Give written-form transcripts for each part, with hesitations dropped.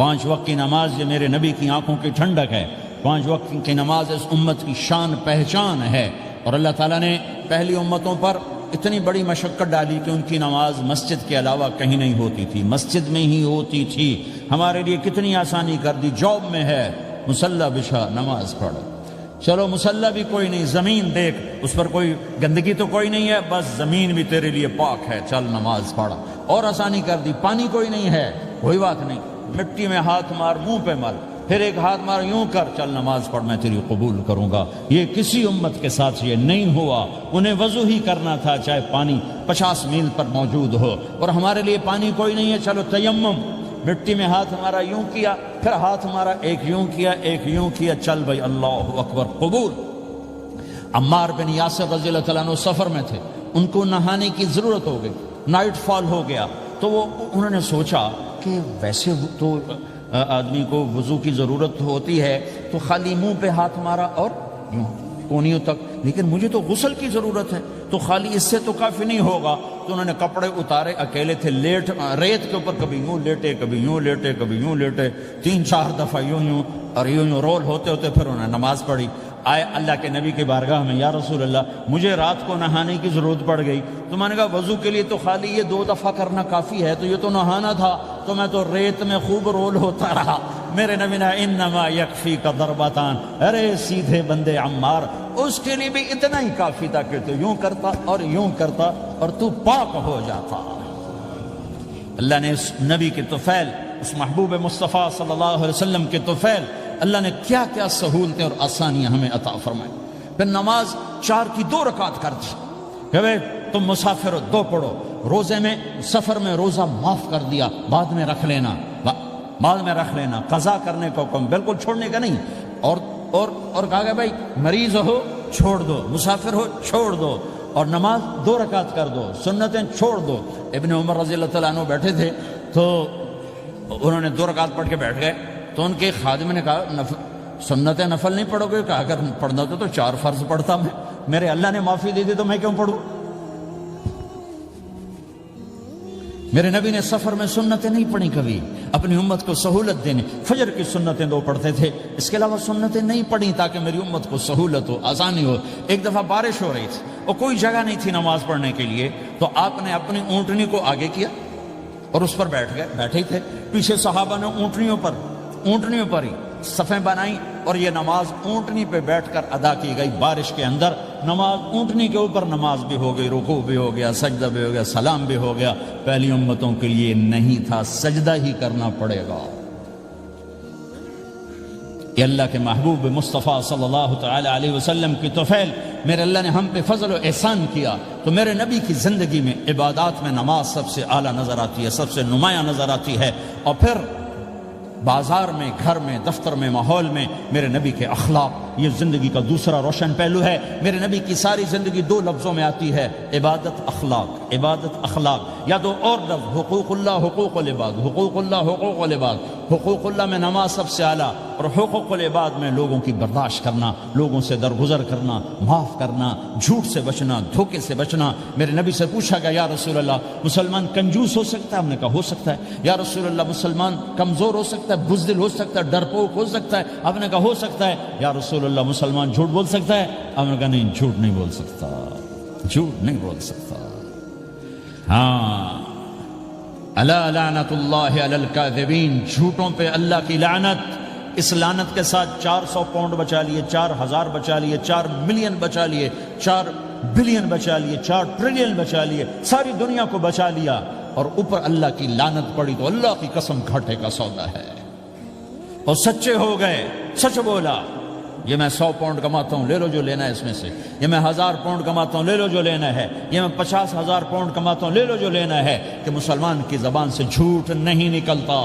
5 وقت کی نماز یہ میرے نبی کی آنکھوں کی ٹھنڈک ہے، 5 وقت کی نماز اس امت کی شان پہچان ہے۔ اور اللہ تعالیٰ نے پہلی امتوں پر اتنی بڑی مشقت ڈالی کہ ان کی نماز مسجد کے علاوہ کہیں نہیں ہوتی تھی، مسجد میں ہی ہوتی تھی۔ ہمارے لیے کتنی آسانی کر دی، جاب میں ہے مصلی بچھا نماز پڑھ، چلو مصلی بھی کوئی نہیں، زمین دیکھ اس پر کوئی گندگی تو کوئی نہیں ہے، بس زمین بھی تیرے لیے پاک ہے، چل نماز پڑھ۔ اور آسانی کر دی، پانی کوئی نہیں ہے، کوئی بات نہیں، مٹی میں ہاتھ مار، منہ پہ مل، پھر ایک ہاتھ مار، یوں کر، چل نماز پڑھ، میں تیری قبول کروں گا۔ یہ کسی امت کے ساتھ یہ نہیں ہوا، انہیں وضو ہی کرنا تھا چاہے پانی 50 میل پر موجود ہو۔ اور ہمارے لیے پانی کوئی نہیں ہے، چلو تیمم، مٹی میں ہاتھ ہمارا یوں کیا، پھر ہاتھ ہمارا ایک یوں کیا، ایک یوں کیا، چل بھائی اللہ اکبر قبول۔ عمار بن یاسر رضی اللہ تعالیٰ عنہ سفر میں تھے، ان کو نہانے کی ضرورت ہو گئی، نائٹ فال ہو گیا، تو انہوں نے سوچا کہ ویسے تو آدمی کو وضو کی ضرورت ہوتی ہے تو خالی منہ پہ ہاتھ مارا اور یوں کونیوں تک، لیکن مجھے تو غسل کی ضرورت ہے، تو خالی اس سے تو کافی نہیں ہوگا۔ تو انہوں نے کپڑے اتارے، اکیلے تھے، ریت کے اوپر کبھی یوں لیٹے، کبھی یوں لیٹے، کبھی یوں لیٹے، 3-4 دفعہ یوں یوں اور یوں رول ہوتے ہوتے پھر انہوں نے نماز پڑھی۔ آئے اللہ کے نبی کی بارگاہ میں، یا رسول اللہ مجھے رات کو نہانے کی ضرورت پڑ گئی، تو میں نے کہا وضو کے لیے تو خالی یہ 2 دفعہ کرنا کافی ہے، تو یہ تو نہانا تھا، تو میں تو ریت میں خوب رول ہوتا رہا۔ میرے نبی نے انما یکفیک ضربتان، ارے سیدھے بندے عمار، اس کے لیے بھی اتنا ہی کافی تھا کہ تو یوں کرتا اور یوں کرتا اور تو پاک ہو جاتا۔ اللہ نے اس نبی کے طفیل، اس محبوب مصطفیٰ صلی اللہ علیہ وسلم کے طفیل، اللہ نے کیا کیا سہولتیں اور آسانیاں ہمیں عطا فرمائیں۔ پھر نماز 4 کی 2 رکعت کر دی کہ بھئی تم مسافر ہو 2 پڑھو، روزے میں سفر میں روزہ معاف کر دیا، بعد میں رکھ لینا، بعد میں رکھ لینا، قضا کرنے کا حکم، بالکل چھوڑنے کا نہیں۔ اور کہا کہ بھائی مریض ہو چھوڑ دو، مسافر ہو چھوڑ دو، اور نماز 2 رکعت کر دو، سنتیں چھوڑ دو۔ ابن عمر رضی اللہ تعالیٰ عنہ بیٹھے تھے تو انہوں نے 2 رکعت پڑھ کے بیٹھ گئے، تو ان کے خادم نے کہا سنتیں نفل نہیں پڑھو گے؟ کہا اگر پڑھنا تو 4 فرض پڑھتا میں، میرے اللہ نے معافی دے دی تو میں کیوں پڑھوں؟ میرے نبی نے سفر میں سنتیں نہیں پڑھی کبھی، اپنی امت کو سہولت دینے، فجر کی سنتیں 2 پڑھتے تھے، اس کے علاوہ سنتیں نہیں پڑھی تاکہ میری امت کو سہولت ہو، آسانی ہو۔ ایک دفعہ بارش ہو رہی تھی اور کوئی جگہ نہیں تھی نماز پڑھنے کے لیے، تو آپ نے اپنی اونٹنی کو آگے کیا اور اس پر بیٹھ گئے، بیٹھے ہی تھے، پیچھے صحابہ نے اونٹنیوں پر ہی صفیں بنائیں، اور یہ نماز اونٹنی پہ بیٹھ کر ادا کی گئی۔ بارش کے اندر نماز اونٹنی کے اوپر نماز بھی ہو گئی، رکوع بھی ہو گیا، سجدہ بھی ہو گیا، سلام بھی ہو گیا۔ پہلی امتوں کے لیے نہیں تھا، سجدہ ہی کرنا پڑے گا۔ یہ اللہ کے محبوب مصطفیٰ صلی اللہ تعالی علیہ وسلم کی طفیل، میرے اللہ نے ہم پہ فضل و احسان کیا، تو میرے نبی کی زندگی میں عبادات میں نماز سب سے اعلیٰ نظر آتی ہے، سب سے نمایاں نظر آتی ہے۔ اور پھر بازار میں، گھر میں، دفتر میں، ماحول میں میرے نبی کے اخلاق، یہ زندگی کا دوسرا روشن پہلو ہے۔ میرے نبی کی ساری زندگی 2 لفظوں میں آتی ہے، عبادت اخلاق، عبادت اخلاق، یا 2 اور لفظ، حقوق اللہ حقوق العباد، حقوق اللہ حقوق العباد۔ حقوق اللہ میں نماز سب سے اعلیٰ، اور حقوق العباد میں لوگوں کی برداشت کرنا، لوگوں سے درگزر کرنا، معاف کرنا، جھوٹ سے بچنا، دھوکے سے بچنا۔ میرے نبی سے پوچھا گیا یا رسول اللہ مسلمان کنجوس ہو سکتا ہے؟ ہم نے کہا ہو سکتا ہے۔ یا رسول اللہ مسلمان کمزور ہو سکتا ہے، بزدل ہو سکتا ہے، ڈرپوک ہو سکتا ہے؟ آپ نے کہا ہو سکتا ہے۔ یا رسول اللہ مسلمان جھوٹ بول سکتا ہے؟ آپ نے کہا نہیں، جھوٹ نہیں بول سکتا، جھوٹ نہیں بول سکتا۔ ہاں، الا لعنت اللہ علی الکاذبین، جھوٹوں پہ اللہ کی لعنت۔ اس لعنت کے ساتھ 400 پاؤنڈ بچا لیے، 4000 بچا لیے، 4 ملین بچا لیے، 4 بلین بچا لیے، 4 ٹریلین بچا لیے، ساری دنیا کو بچا لیا، اور اوپر اللہ کی لعنت پڑی تو اللہ کی قسم گھاٹے کا سودا ہے۔ اور سچے ہو گئے، سچ بولا، یہ میں 100 پاؤنڈ کماتا ہوں، لے لو جو لینا ہے اس میں سے، یہ میں 1000 پاؤنڈ کماتا ہوں، لے لو جو لینا ہے، یہ میں 50,000 پاؤنڈ کماتا ہوں، لے لو جو لینا ہے، کہ مسلمان کی زبان سے جھوٹ نہیں نکلتا،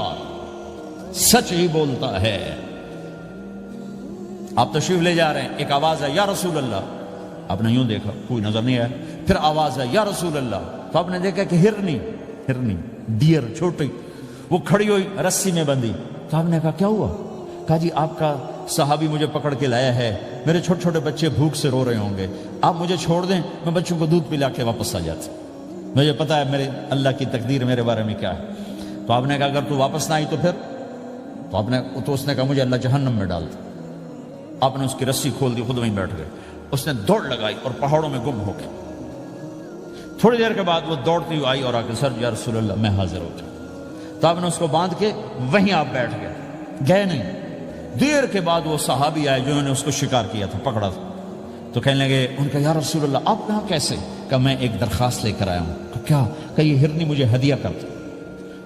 سچ ہی بولتا ہے۔ آپ تشریف لے جا رہے ہیں، ایک آواز ہے یا رسول اللہ، آپ نے یوں دیکھا، کوئی نظر نہیں آیا، پھر آواز ہے یا رسول اللہ، تو آپ نے دیکھا کہ ہرنی ڈیر چھوٹی وہ کھڑی ہوئی، رسی میں بندھی، تو آپ نے کہا کیا ہوا؟ کہا جی آپ کا صحابی مجھے پکڑ کے لایا ہے، میرے چھوٹے چھوٹے بچے بھوک سے رو رہے ہوں گے، آپ مجھے چھوڑ دیں، میں بچوں کو دودھ پلا کے واپس آ جاتا، مجھے پتا ہے میرے اللہ کی تقدیر میرے بارے میں کیا ہے۔ تو آپ نے کہا اگر تو واپس نہ آئی تو پھر تو اس نے کہا مجھے اللہ جہنم میں ڈال دے۔ آپ نے اس کی رسی کھول دی، خود وہیں بیٹھ گئے۔ اس نے دوڑ لگائی اور پہاڑوں میں گم ہو گئے۔ تھوڑی دیر کے بعد وہ دوڑتی ہوئی آئی اور آ کے سر یا رسول اللہ میں حاضر ہو جاؤں۔ تو آپ نے اس کو باندھ کے وہیں آپ بیٹھ گئے نہیں۔ دیر کے بعد وہ صحابی آئے جنہوں نے اس کو شکار کیا تھا، پکڑا تھا، تو کہنے لگے ان کا یا رسول اللہ آپ یہاں کیسے؟ کہ میں ایک درخواست لے کر آیا ہوں۔ کہ کیا؟ کہ یہ ہرنی مجھے ہدیہ کر دو۔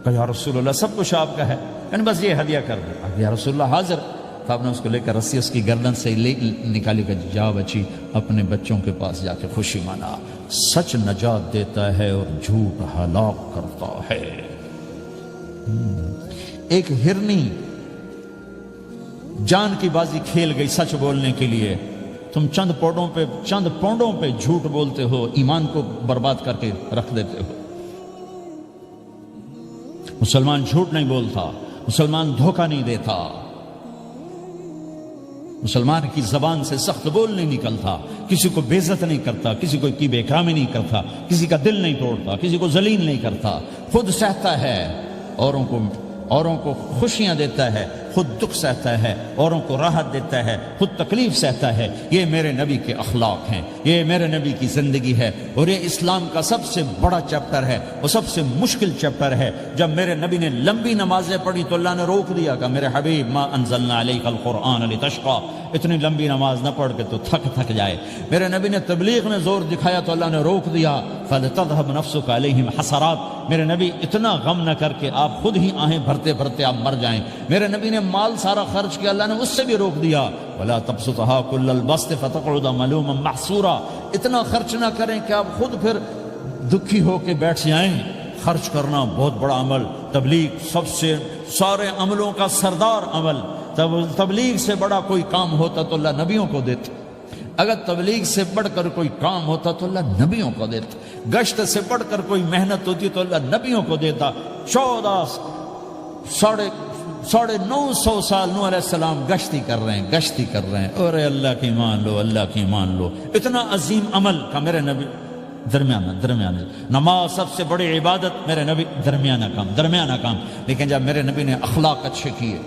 کہ یا رسول اللہ سب کچھ آپ کا ہے، یعنی بس یہ ہدیہ کر دو۔ یا رسول اللہ حاضر۔ تو آپ نے اس کو لے کر رسی اس کی گردن سے نکالی کہ جا بچی اپنے بچوں کے پاس جا کے خوشی منا، سچ نجات دیتا ہے اور جھوٹ ہلاک کرتا ہے۔ ایک ہرنی جان کی بازی کھیل گئی سچ بولنے کے لیے، تم چند پونڈوں پہ جھوٹ بولتے ہو، ایمان کو برباد کر کے رکھ دیتے ہو۔ مسلمان جھوٹ نہیں بولتا، مسلمان دھوکہ نہیں دیتا، مسلمان کی زبان سے سخت بول نہیں نکلتا، کسی کو بے عزت نہیں کرتا، کسی کو کی بے اکرامی نہیں کرتا، کسی کا دل نہیں توڑتا، کسی کو ذلیل نہیں کرتا، خود سہتا ہے، اوروں کو خوشیاں دیتا ہے، خود دکھ سہتا ہے، اوروں کو راحت دیتا ہے، خود تکلیف سہتا ہے۔ یہ میرے نبی کے اخلاق ہیں، یہ میرے نبی کی زندگی ہے، اور یہ اسلام کا سب سے بڑا چیپٹر ہے، وہ سب سے مشکل چیپٹر ہے۔ جب میرے نبی نے لمبی نمازیں پڑھی تو اللہ نے روک دیا کہ میرے حبیب ما انزلنا علیک القرآن لتشقی، اتنی لمبی نماز نہ پڑھ کے تو تھک جائے۔ میرے نبی نے تبلیغ میں زور دکھایا تو اللہ نے روک دیا، فلتذهب نفسک علیہم حسرات، میرے نبی اتنا غم نہ کر کے آپ خود ہی آہیں بھرتے بھرتے آپ مر جائیں۔ میرے نبی نے مال سارا خرچ کیا، اللہ نے اس سے بھی روک دیا، ولا تبسطها كل البسط فتقعد ملوما محسورا، اتنا خرچ نہ کریں کہ آپ خود پھر دکھی ہو کے بیٹھ جائیں۔ خرچ کرنا بہت بڑا عمل، تبلیغ سب سے سارے عملوں کا سردار عمل۔ تبلیغ سے بڑا کوئی کام ہوتا تو اللہ نبیوں کو دیتا، اگر تبلیغ سے بڑھ کر کوئی کام ہوتا تو اللہ نبیوں کو دیتا، گشت سے بڑھ کر کوئی محنت ہوتی تو اللہ نبیوں کو دیتا۔ 950 سال نوح علیہ السلام گشتی کر رہے ہیں، اور اللہ کی مان لو، اتنا عظیم عمل کا میرے نبی درمیانہ نماز سب سے بڑی عبادت، میرے نبی درمیانہ کام۔ لیکن جب میرے نبی نے اخلاق اچھے کیے،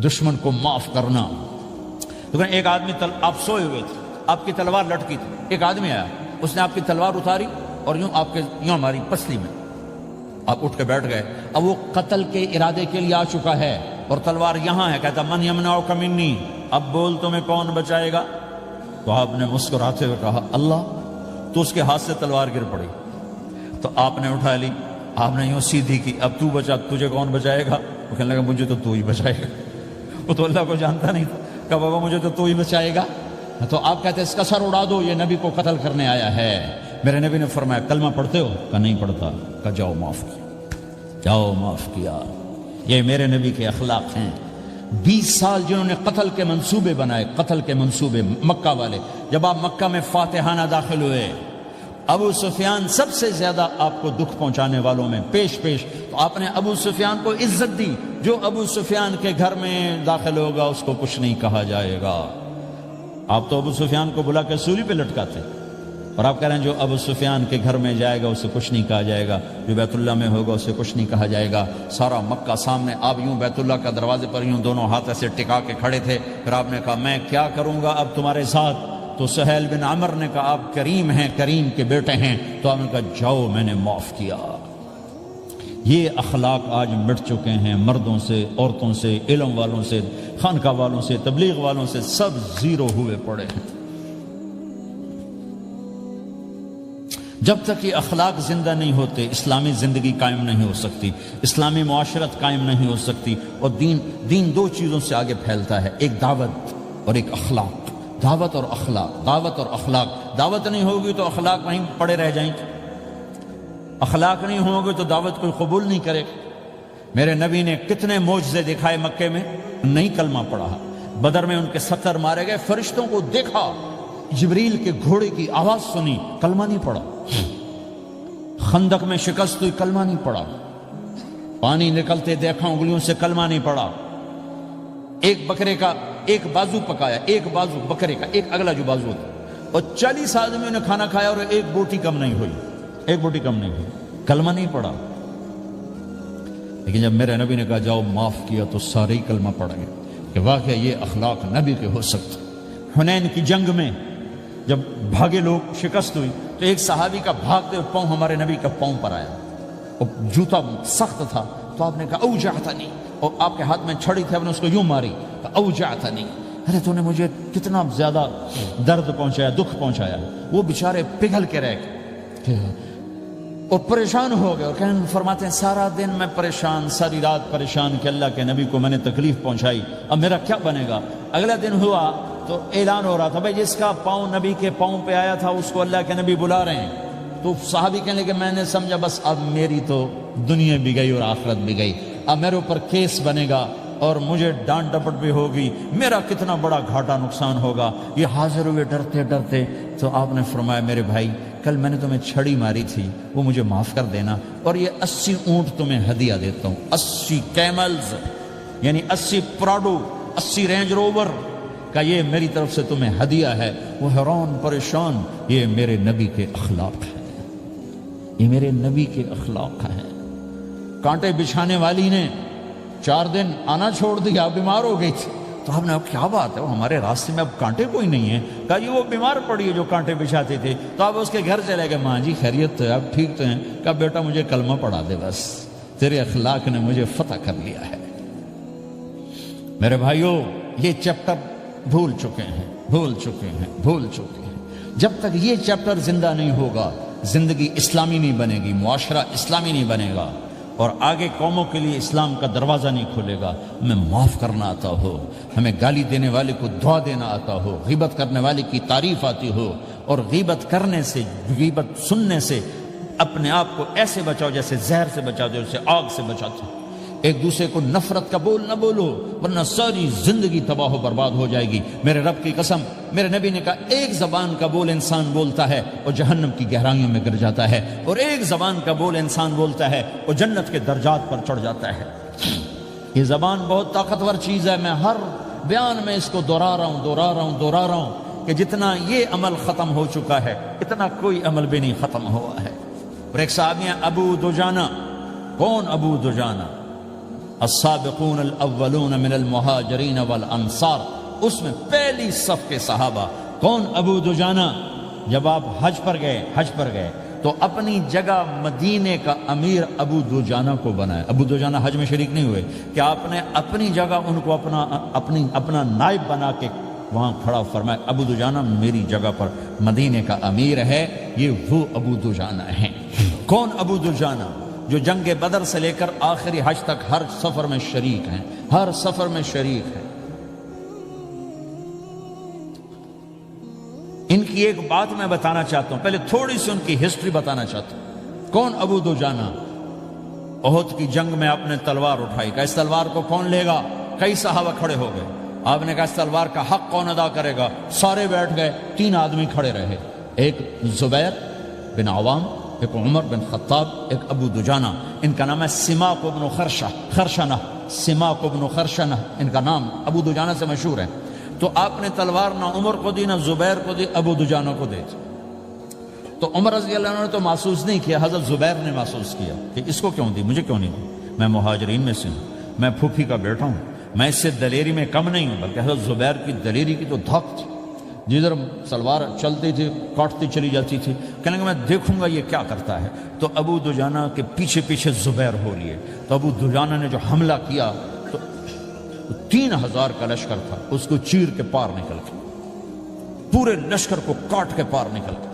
دشمن کو معاف کرنا، تو ایک آدمی آپ سوئے ہوئے تھے، آپ کی تلوار لٹکی تھی، ایک آدمی آیا، اس نے آپ کی تلوار اتاری اور یوں ماری پسلی میں، آپ اٹھ کے بیٹھ گئے۔ اب وہ قتل کے ارادے کے لیے آ چکا ہے اور تلوار یہاں ہے، کہتا من یمنعک منی، اب بول تمہیں کون بچائے گا؟ تو آپ نے مسکراتے ہوئے کہا اللہ، تو اس کے ہاتھ سے تلوار گر پڑی، تو آپ نے اٹھا لی، آپ نے یوں سیدھی کی، اب تو بچا، تجھے کون بچائے گا؟ وہ کہنے لگا مجھے تو ہی بچائے گا۔ وہ تو اللہ کو جانتا نہیں تھا، کہ بابا مجھے تو ہی بچائے گا۔ تو آپ کہتے ہیں اس کا سر اڑا دو، یہ نبی کو قتل کرنے آیا ہے۔ میرے نبی نے فرمایا کلمہ پڑھتے ہو؟ کہ نہیں پڑھتا۔ کہ جاؤ معاف کیا۔ یہ میرے نبی کے اخلاق ہیں۔ 20 سال جنہوں نے قتل کے منصوبے بنائے، قتل کے منصوبے، مکہ والے، جب آپ مکہ میں فاتحانہ داخل ہوئے، ابو سفیان سب سے زیادہ آپ کو دکھ پہنچانے والوں میں پیش تو آپ نے ابو سفیان کو عزت دی۔ جو ابو سفیان کے گھر میں داخل ہوگا اس کو کچھ نہیں کہا جائے گا۔ آپ تو ابو سفیان کو بلا کے سولی پہ لٹکاتے، اور آپ کہہ رہے ہیں جو ابو سفیان کے گھر میں جائے گا اسے کچھ نہیں کہا جائے گا، جو بیت اللہ میں ہوگا اسے کچھ نہیں کہا جائے گا۔ سارا مکہ سامنے، آپ یوں بیت اللہ کا دروازے پر یوں دونوں ہاتھ ایسے ٹکا کے کھڑے تھے۔ پھر آپ نے کہا میں کیا کروں گا اب تمہارے ساتھ؟ تو سہیل بن عمر نے کہا آپ کریم ہیں، کریم کے بیٹے ہیں۔ تو آپ نے کہا جاؤ میں نے معاف کیا۔ یہ اخلاق آج مٹ چکے ہیں، مردوں سے، عورتوں سے، علم والوں سے، خانقاہ والوں سے، تبلیغ والوں سے، سب زیرو ہوئے پڑے ہیں۔ جب تک یہ اخلاق زندہ نہیں ہوتے اسلامی زندگی قائم نہیں ہو سکتی، اسلامی معاشرت قائم نہیں ہو سکتی۔ اور دین دو چیزوں سے آگے پھیلتا ہے، ایک دعوت اور ایک اخلاق۔ دعوت اور اخلاق۔ دعوت نہیں ہوگی تو اخلاق وہیں پڑے رہ جائیں گے، اخلاق نہیں ہوں گے تو دعوت کوئی قبول نہیں کرے گا۔ میرے نبی نے کتنے معجزے دکھائے مکے میں، نہیں کلمہ پڑھا۔ بدر میں ان کے 70 مارے گئے، فرشتوں کو دیکھا، جبریل کے گھوڑے کی آواز سنی، کلمہ نہیں پڑھا۔ خندق میں شکست ہوئی، کلمہ نہیں پڑھا۔ پانی نکلتے دیکھا انگلیوں سے، کلمہ نہیں پڑھا۔ ایک بکرے کا ایک بازو پکایا، ایک بازو بکرے کا، ایک اگلا جو بازو ہوتا، اور 40 آدمیوں نے کھانا کھایا اور ایک بوٹی کم نہیں ہوئی، کلمہ نہیں پڑھا۔ لیکن جب میرے نبی نے کہا جاؤ معاف کیا تو سارے ہی کلمہ پڑ گئے کہ واقعی یہ اخلاق نبی کے ہو سکتے۔ حنین کی جنگ میں جب بھاگے لوگ، شکست ہوئی، تو ایک صحابی کا بھاگتے ہوئے پاؤں ہمارے نبی کا پاؤں پر آیا، اور جوتا سخت تھا، تو آپ نے کہا اوجعتنی، اور آپ کے ہاتھ میں چھڑی تھی، آپ نے اس کو یوں ماری، اوجعتنی، ارے تو نے مجھے کتنا زیادہ درد پہنچایا، دکھ پہنچایا۔ وہ بیچارے پگھل کے رہ گئے اور پریشان ہو گئے، اور فرماتے ہیں سارا دن میں پریشان، ساری رات پریشان کہ اللہ کے نبی کو میں نے تکلیف پہنچائی، اب میرا کیا بنے گا۔ اگلا دن ہوا تو اعلان ہو رہا تھا بھائی جس کا پاؤں نبی کے پاؤں پہ آیا تھا اس کو اللہ کے نبی بلا رہے ہیں۔ تو صحابی کہنے لگے میں نے سمجھا بس اب میری تو دنیا بھی گئی اور آخرت بھی گئی، اب میرے اوپر کیس بنے گا اور مجھے ڈانٹ ڈپٹ بھی ہوگی، میرا کتنا بڑا گھاٹا نقصان ہوگا۔ یہ حاضر ہوئے ڈرتے ڈرتے، تو آپ نے فرمایا میرے بھائی کل میں نے تمہیں چھڑی ماری تھی، وہ مجھے معاف کر دینا، اور یہ 80 اونٹ تمہیں ہدیہ دیتا ہوں، 80 کیملز یعنی 80 پراڈو، 80 رینج روور کا یہ میری طرف سے تمہیں ہدیہ ہے۔ وہ حیران پریشان، یہ میرے نبی کے اخلاق ہیں، یہ میرے نبی کے اخلاق ہیں۔ کانٹے بچھانے والی نے 4 دن آنا چھوڑ دیا، بیمار ہو گئی تھی، تو ہم نے اب کیا بات ہے، وہ ہمارے راستے میں اب کانٹے کوئی نہیں ہے، کہا یہ وہ بیمار پڑی ہے جو کانٹے بچھاتے تھے۔ تو آپ اس کے گھر چلے گئے، ماں جی خیریت تو ہے، اب ٹھیک تو ہیں؟ کہا بیٹا مجھے کلمہ پڑھا دے، بس تیرے اخلاق نے مجھے فتح کر لیا ہے۔ میرے بھائیوں یہ چیپٹر بھول چکے ہیں، بھول چکے ہیں، بھول چکے ہیں۔ جب تک یہ چیپٹر زندہ نہیں ہوگا زندگی اسلامی نہیں بنے گی، معاشرہ اسلامی نہیں بنے گا، اور آگے قوموں کے لیے اسلام کا دروازہ نہیں کھلے گا۔ ہمیں معاف کرنا آتا ہو، ہمیں گالی دینے والے کو دعا دینا آتا ہو، غیبت کرنے والے کی تعریف آتی ہو، اور غیبت کرنے سے، غیبت سننے سے اپنے آپ کو ایسے بچاؤ جیسے زہر سے بچاتے ہو، جیسے آگ سے بچاتے ہو۔ ایک دوسرے کو نفرت کا بول نہ بولو ورنہ ساری زندگی تباہ و برباد ہو جائے گی۔ میرے رب کی قسم، میرے نبی نے کہا ایک زبان کا بول انسان بولتا ہے اور جہنم کی گہرائیوں میں گر جاتا ہے، اور ایک زبان کا بول انسان بولتا ہے اور جنت کے درجات پر چڑھ جاتا ہے۔ یہ زبان بہت طاقتور چیز ہے، میں ہر بیان میں اس کو دہرا رہا ہوں کہ جتنا یہ عمل ختم ہو چکا ہے اتنا کوئی عمل بھی نہیں ختم ہوا ہے۔ اور ایک صحابی ہیں ابو دجانہ۔ کون ابو دجانہ؟ السابقون الاولون من المہاجرین والانصار، اس میں پہلی صف کے صحابہ۔ کون ابو دجانہ؟ جب آپ حج پر گئے تو اپنی جگہ مدینے کا امیر ابو دجانہ کو بنایا۔ ابو دجانہ حج میں شریک نہیں ہوئے کہ آپ نے اپنی جگہ ان کو اپنا نائب بنا کے وہاں کھڑا فرمایا ابو دجانہ میری جگہ پر مدینے کا امیر ہے، یہ وہ ابو دجانہ ہیں۔ کون ابو دجانہ؟ جو جنگ بدر سے لے کر آخری حج تک ہر سفر میں شریک ہیں، ہر سفر میں شریک ہیں۔ ان کی ایک بات میں بتانا چاہتا ہوں، پہلے تھوڑی سی ان کی ہسٹری بتانا چاہتا ہوں۔ کون ابو دجانہ؟ احد کی جنگ میں آپ نے تلوار اٹھائی، کہا اس تلوار کو کون لے گا؟ کئی صحابہ کھڑے ہو گئے۔ آپ نے کہا اس تلوار کا حق کون ادا کرے گا؟ سارے بیٹھ گئے، 3 آدمی کھڑے رہے، ایک زبیر بن عوام، ایک عمر بن خطاب، ایک ابو دجانہ۔ ان کا نام ہے سماک بن خرشنہ، سماک بن خرشنہ ان کا نام، ابو دجانہ سے مشہور ہے۔ تو آپ نے تلوار نہ عمر کو دی، نہ زبیر کو دی، ابو دجانہ کو دی۔ تو عمر رضی اللہ عنہ نے تو محسوس نہیں کیا، حضرت زبیر نے محسوس کیا کہ اس کو کیوں دی، مجھے کیوں نہیں دی؟ میں مہاجرین میں سے ہوں، میں پھوپھی کا بیٹا ہوں، میں اس سے دلیری میں کم نہیں ہوں۔ بلکہ حضرت زبیر کی دلیری کی تو دھک تھی، جدھر سلوار چلتی تھی کاٹتی چلی جاتی تھی، کہنے کہ میں دیکھوں گا یہ کیا کرتا ہے۔ تو ابو دجانہ کے پیچھے پیچھے زبیر ہو لیے۔ تو ابو دجانہ نے جو حملہ کیا تو 3000 کا لشکر تھا، اس کو چیر کے پار نکل کے، پورے لشکر کو کاٹ کے پار نکل کے،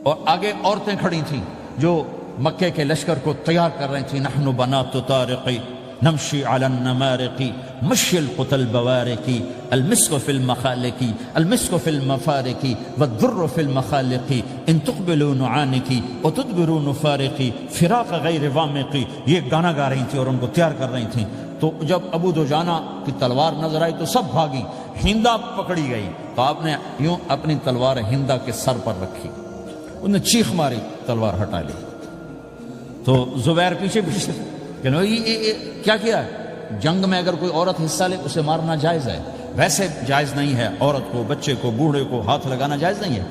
اور آگے عورتیں کھڑی تھیں جو مکے کے لشکر کو تیار کر رہی تھیں۔ نحن بنات طارقی نمشی علی النمارقی مشی القتل بوارقی المسک فی المخالقی المسک فی المفارقی والذر فی المخالقی ان تقبلوا نعانقی وتدبروا نفارقی فراق غیر وامقی۔ یہ گانا گا رہی تھیں اور ان کو تیار کر رہی تھیں۔ تو جب ابو دجانہ کی تلوار نظر آئی تو سب بھاگی، ہندا پکڑی گئی، تو آپ نے یوں اپنی تلوار ہندا کے سر پر رکھی، انہوں نے چیخ ماری، تلوار ہٹا لی۔ تو زبیر پیچھے پیچھے کہ یہ کیا کیا ہے؟ جنگ میں اگر کوئی عورت حصہ لے اسے مارنا جائز ہے، ویسے جائز نہیں ہے، عورت کو، بچے کو، بوڑھے کو ہاتھ لگانا جائز نہیں ہے۔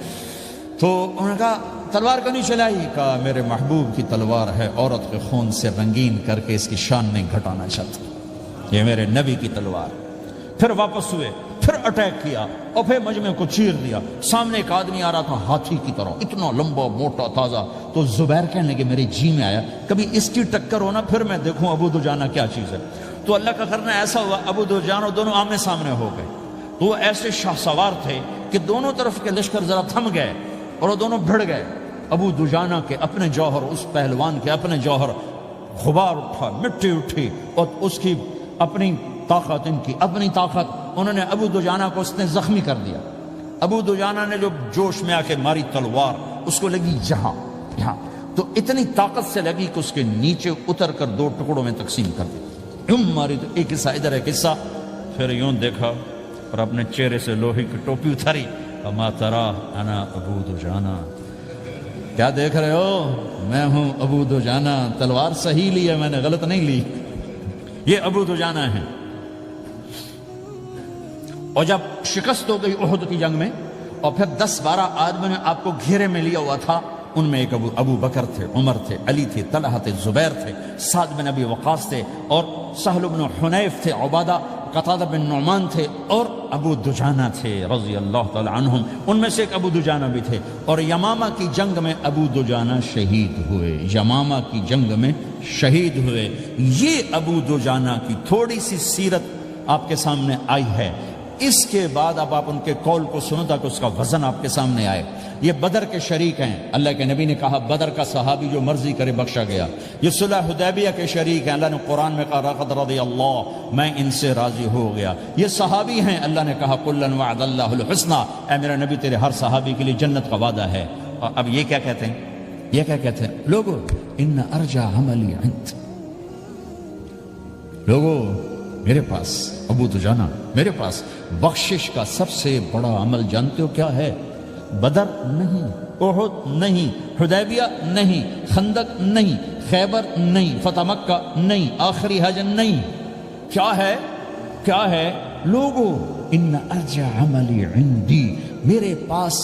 تو انہوں نے کہا تلوار کیوں نہیں چلائی؟ کہا میرے محبوب کی تلوار ہے، عورت کے خون سے رنگین کر کے اس کی شان نہیں گھٹانا چاہتا، یہ میرے نبی کی تلوار۔ پھر واپس ہوئے، پھر اٹیک کیا اور پھر مجمع کو چیر دیا۔ سامنے ایک آدمی آ رہا تھا ہاتھی کی طرح، اتنا لمبا موٹا تازہ، تو زبیر کہنے لگے میرے جی میں آیا کبھی اس کی ٹکر ہونا پھر میں دیکھوں ابو دجانہ کیا چیز ہے۔ تو اللہ کا کرنا ایسا ہوا ابو دجانہ دونوں آمنے سامنے ہو گئے، تو وہ ایسے شاہ سوار تھے کہ دونوں طرف کے لشکر ذرا تھم گئے اور وہ دونوں بھڑ گئے۔ ابو دجانہ کے اپنے جوہر، اس پہلوان کے اپنے جوہر، غبار اٹھا، مٹی اٹھی، اور اس کی اپنی طاقت، ان کی اپنی طاقت، انہوں نے ابو دجانہ کو اس نے زخمی کر دیا۔ ابو دجانہ نے جو جوش میں آ کے ماری تلوار، اس کو لگی یہاں، تو اتنی طاقت سے لگی کہ اس کے نیچے اتر کر 2 ٹکڑوں میں تقسیم کر دی۔ یوں ماری تو ایک حصہ ادھر ایک حصہ، پھر یوں دیکھا اور اپنے چہرے سے لوہے کی ٹوپی اتاری، اما ترا انا ابو دجانہ، کیا دیکھ رہے ہو؟ میں ہوں ابو دجانہ، تلوار صحیح لی ہے میں نے، غلط نہیں لی۔ یہ ابو دجانہ ہیں۔ اور جب شکست ہو گئی احد کی جنگ میں، اور پھر 10-12 آدمی نے آپ کو گھیرے میں لیا ہوا تھا، ان میں ایک ابو بکر تھے، عمر تھے، علی تھے، طلحہ تھے، زبیر تھے، سعد بن ابی وقاص تھے، اور سہل بن حنیف تھے، عبادہ قتادہ بن نعمان تھے، اور ابو دجانہ تھے رضی اللہ تعالی عنہم۔ ان میں سے ایک ابو دجانہ بھی تھے، اور یمامہ کی جنگ میں ابو دجانہ شہید ہوئے، یمامہ کی جنگ میں شہید ہوئے۔ یہ ابو دجانہ کی تھوڑی سی سیرت آپ کے سامنے آئی ہے۔ اس کے بعد اب آپ ان کے قول کو سنو تاکہ اس کا وزن آپ کے سامنے آئے۔ یہ بدر کے شریک ہیں، اللہ کے نبی نے کہا بدر کا صحابی جو مرضی کرے بخشا گیا۔ یہ صلح حدیبیہ کے شریک ہیں، اللہ نے قرآن میں کہا لقد رضی اللہ، میں ان سے راضی ہو گیا۔ یہ صحابی ہیں، اللہ نے کہا کلا وعد اللہ الحسنی، اے میرا نبی تیرے ہر صحابی کے لیے جنت کا وعدہ ہے۔ اور اب یہ کیا کہتے ہیں؟ یہ کیا کہتے ہیں لوگو؟ ان ارجع عملی عند، لوگو میرے پاس، ابو دجانہ میرے پاس بخشش کا سب سے بڑا عمل جانتے ہو کیا ہے؟ بدر نہیں، احد نہیں، حدیبیہ نہیں، خندق نہیں، خیبر نہیں، فتح مکہ نہیں، آخری حج نہیں، کیا ہے؟ کیا ہے لوگو؟ ان ارجع عملی عندی، میرے پاس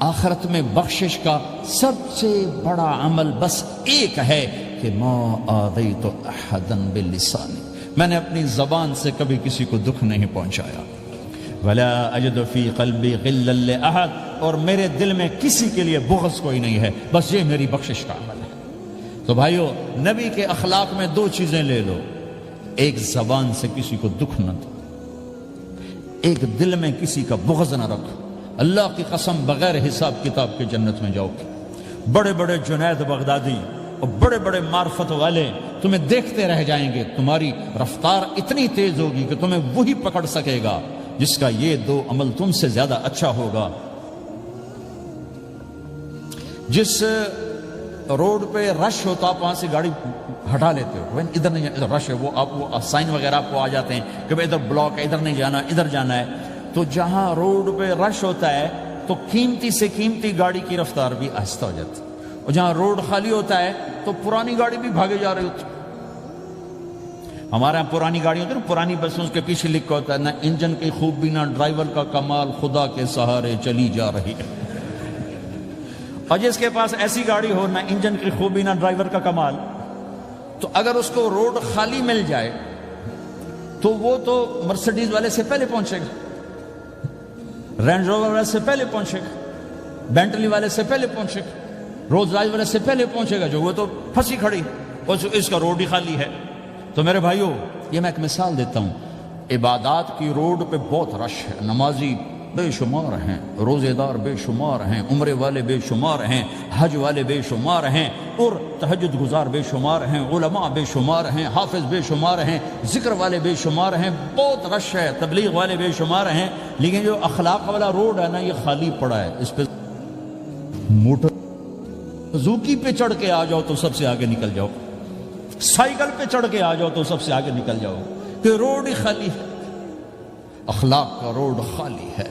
آخرت میں بخشش کا سب سے بڑا عمل بس ایک ہے کہ ما آذیت احدا بلسانی، میں نے اپنی زبان سے کبھی کسی کو دکھ نہیں پہنچایا۔ ولا اجد فی قلبی غلا لاحد، اور میرے دل میں کسی کے لیے بغض کوئی نہیں ہے، بس یہ میری بخشش کا عمل ہے۔ تو بھائیو، نبی کے اخلاق میں 2 چیزیں لے لو، ایک زبان سے کسی کو دکھ نہ دو، ایک دل میں کسی کا بغض نہ رکھو۔ اللہ کی قسم بغیر حساب کتاب کے جنت میں جاؤ گے۔ بڑے بڑے جنید بغدادی اور بڑے بڑے معرفت والے تمہیں دیکھتے رہ جائیں گے، تمہاری رفتار اتنی تیز ہوگی کہ تمہیں وہی پکڑ سکے گا جس کا یہ 2 عمل تم سے زیادہ اچھا ہوگا۔ جس روڈ پہ رش ہوتا آپ وہاں سے گاڑی ہٹا لیتے ہو، ادھر نہیں جانا، ادھر رش ہے، وہ سائن وغیرہ آپ کو آ جاتے ہیں کہ ادھر بلاک ہے، ادھر نہیں جانا، ادھر جانا ہے۔ تو جہاں روڈ پہ رش ہوتا ہے تو قیمتی سے قیمتی گاڑی کی رفتار بھی آہستہ ہو جاتی ہے، اور جہاں روڈ خالی ہوتا ہے تو پرانی گاڑی بھی بھاگے جا رہی ہوتی ہے۔ ہمارے یہاں پرانی گاڑی ہوتی ہے نا، پرانی بسوں کے پیچھے لکھا ہوتا ہے نہ انجن کی خوبی نہ ڈرائیور کا کمال، خدا کے سہارے چلی جا رہی ہے۔ اور جس کے پاس ایسی گاڑی ہو، نہ انجن کی خوبی نہ ڈرائیور کا کمال، تو اگر اس کو روڈ خالی مل جائے تو وہ تو مرسیڈیز والے سے پہلے پہنچے گا، رینج روور والے سے پہلے پہنچے گا، بینٹلی والے سے پہلے پہنچے گا، رولز رائس والے سے پہلے پہنچے گا، جو وہ تو پھنسی کھڑی اور اس کا روڈ ہی خالی ہے۔ تو میرے بھائیو، یہ میں ایک مثال دیتا ہوں، عبادات کی روڈ پہ بہت رش ہے، نمازی بے شمار ہیں، روزے دار بے شمار ہیں، عمرے والے بے شمار ہیں، حج والے بے شمار ہیں، اور تہجد گزار بے شمار ہیں، علماء بے شمار ہیں، حافظ بے شمار ہیں، ذکر والے بے شمار ہیں، بہت رش ہے، تبلیغ والے بے شمار ہیں، لیکن جو اخلاق والا روڈ ہے نا، یہ خالی پڑا ہے۔ اس پہ موٹر زوکی پہ چڑھ کے آ جاؤ تو سب سے آگے نکل جاؤ، سائیکل پہ چڑھ کے آ جاؤ تو سب سے آگے نکل جاؤ، کہ روڈ ہی خالی ہے، اخلاق کا روڈ خالی ہے۔